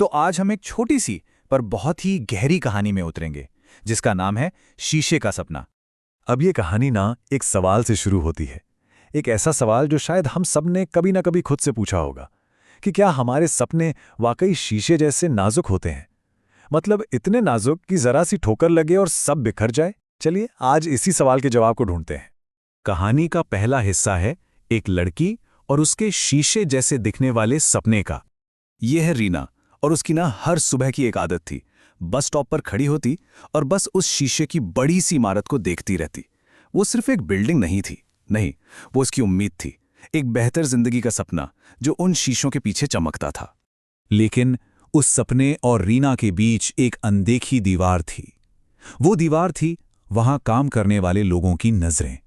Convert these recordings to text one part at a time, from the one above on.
तो आज हम एक छोटी सी पर बहुत ही गहरी कहानी में उतरेंगे, जिसका नाम है शीशे का सपना। अब ये कहानी ना एक सवाल से शुरू होती है। एक ऐसा सवाल जो शायद हम सब ने कभी ना कभी खुद से पूछा होगा कि क्या हमारे सपने वाकई शीशे जैसे नाजुक होते हैं। मतलब इतने नाजुक कि जरा सी ठोकर लगे और सब बिखर जाए। चलिए आज इसी सवाल के जवाब को ढूंढते हैं। कहानी का पहला हिस्सा है एक लड़की और उसके शीशे जैसे दिखने वाले सपने का। यह है रीना, और उसकी ना हर सुबह की एक आदत थी। बस स्टॉप पर खड़ी होती और बस उस शीशे की बड़ी सी इमारत को देखती रहती। वो सिर्फ एक बिल्डिंग नहीं थी, नहीं, वो उसकी उम्मीद थी, एक बेहतर जिंदगी का सपना जो उन शीशों के पीछे चमकता था। लेकिन उस सपने और रीना के बीच एक अनदेखी दीवार थी। वो दीवार थी वहां काम करने वाले लोगों की नजरें।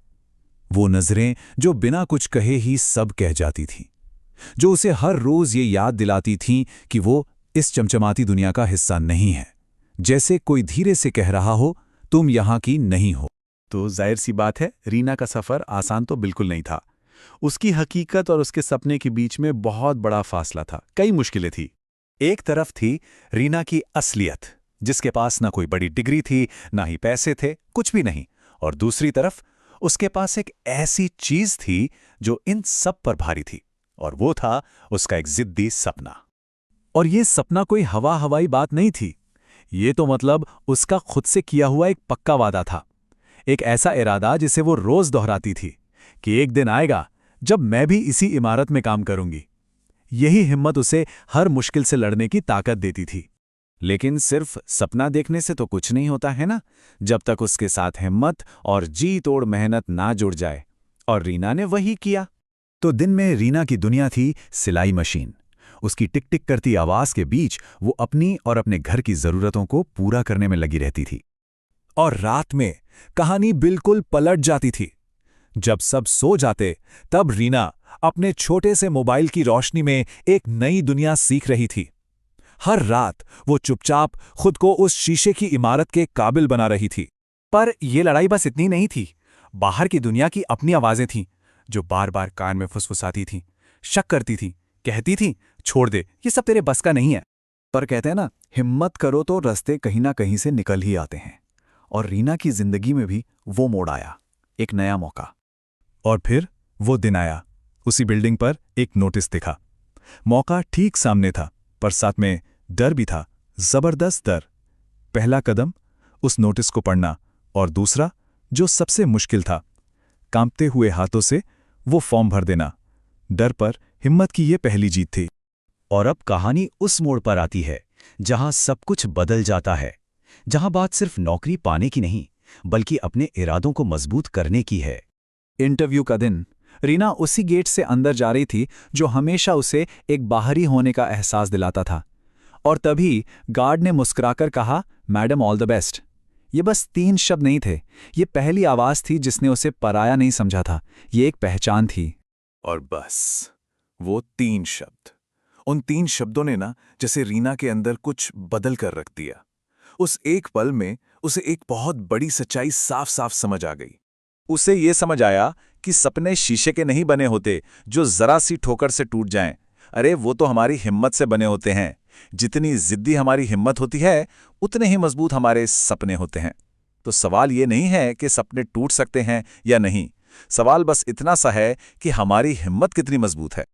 वो नजरें जो बिना कुछ कहे ही सब कह जाती थीं, जो उसे हर रोज ये याद दिलाती थीं कि वो इस चमचमाती दुनिया का हिस्सा नहीं है। जैसे कोई धीरे से कह रहा हो, तुम यहां की नहीं हो। तो जाहिर सी बात है, रीना का सफर आसान तो बिल्कुल नहीं था। उसकी हकीकत और उसके सपने के बीच में बहुत बड़ा फासला था, कई मुश्किलें थी। एक तरफ थी रीना की असलियत, जिसके पास ना कोई बड़ी डिग्री थी, ना ही पैसे थे, कुछ भी नहीं। और दूसरी तरफ उसके पास एक ऐसी चीज थी जो इन सब पर भारी थी, और वो था उसका एक जिद्दी सपना। और ये सपना कोई हवा हवाई बात नहीं थी। ये तो मतलब उसका खुद से किया हुआ एक पक्का वादा था। एक ऐसा इरादा जिसे वो रोज दोहराती थी कि एक दिन आएगा जब मैं भी इसी इमारत में काम करूंगी। यही हिम्मत उसे हर मुश्किल से लड़ने की ताकत देती थी। लेकिन सिर्फ सपना देखने से तो कुछ नहीं होता है ना, जब तक उसके साथ हिम्मत और जी तोड़ मेहनत ना जुड़ जाए। और रीना ने वही किया। तो दिन में रीना की दुनिया थी सिलाई मशीन। उसकी टिक टिक करती आवाज के बीच वो अपनी और अपने घर की जरूरतों को पूरा करने में लगी रहती थी। और रात में कहानी बिल्कुल पलट जाती थी। जब सब सो जाते, तब रीना अपने छोटे से मोबाइल की रोशनी में एक नई दुनिया सीख रही थी। हर रात वो चुपचाप खुद को उस शीशे की इमारत के काबिल बना रही थी। पर यह लड़ाई बस इतनी नहीं थी। बाहर की दुनिया की अपनी आवाजें थीं, जो बार बार कान में फुसफुसाती थीं, शक करती थीं, कहती थीं, छोड़ दे, ये सब तेरे बस का नहीं है। पर कहते हैं ना, हिम्मत करो तो रास्ते कहीं ना कहीं से निकल ही आते हैं। और रीना की जिंदगी में भी वो मोड़ आया, एक नया मौका। और फिर वो दिन आया। उसी बिल्डिंग पर एक नोटिस दिखा। मौका ठीक सामने था, पर साथ में डर भी था, जबरदस्त डर। पहला कदम उस नोटिस को पढ़ना, और दूसरा, जो सबसे मुश्किल था, कांपते हुए हाथों से वो फॉर्म भर देना। डर पर हिम्मत की ये पहली जीत थी। और अब कहानी उस मोड़ पर आती है जहां सब कुछ बदल जाता है, जहां बात सिर्फ नौकरी पाने की नहीं, बल्कि अपने इरादों को मजबूत करने की है। इंटरव्यू का दिन। रीना उसी गेट से अंदर जा रही थी जो हमेशा उसे एक बाहरी होने का एहसास दिलाता था। और तभी गार्ड ने मुस्कुराकर कहा, मैडम ऑल द बेस्ट। ये बस 3 शब्द नहीं थे, ये पहली आवाज थी जिसने उसे पराया नहीं समझा था। ये एक पहचान थी। और बस वो 3 शब्द, उन 3 शब्दों ने ना जैसे रीना के अंदर कुछ बदल कर रख दिया। उस एक पल में उसे एक बहुत बड़ी सच्चाई साफ साफ समझ आ गई। उसे ये समझ आया कि सपने शीशे के नहीं बने होते जो जरा सी ठोकर से टूट जाएं। अरे वो तो हमारी हिम्मत से बने होते हैं। जितनी जिद्दी हमारी हिम्मत होती है, उतने ही मजबूत हमारे सपने होते हैं। तो सवाल ये नहीं है कि सपने टूट सकते हैं या नहीं, सवाल बस इतना सा है कि हमारी हिम्मत कितनी मजबूत है।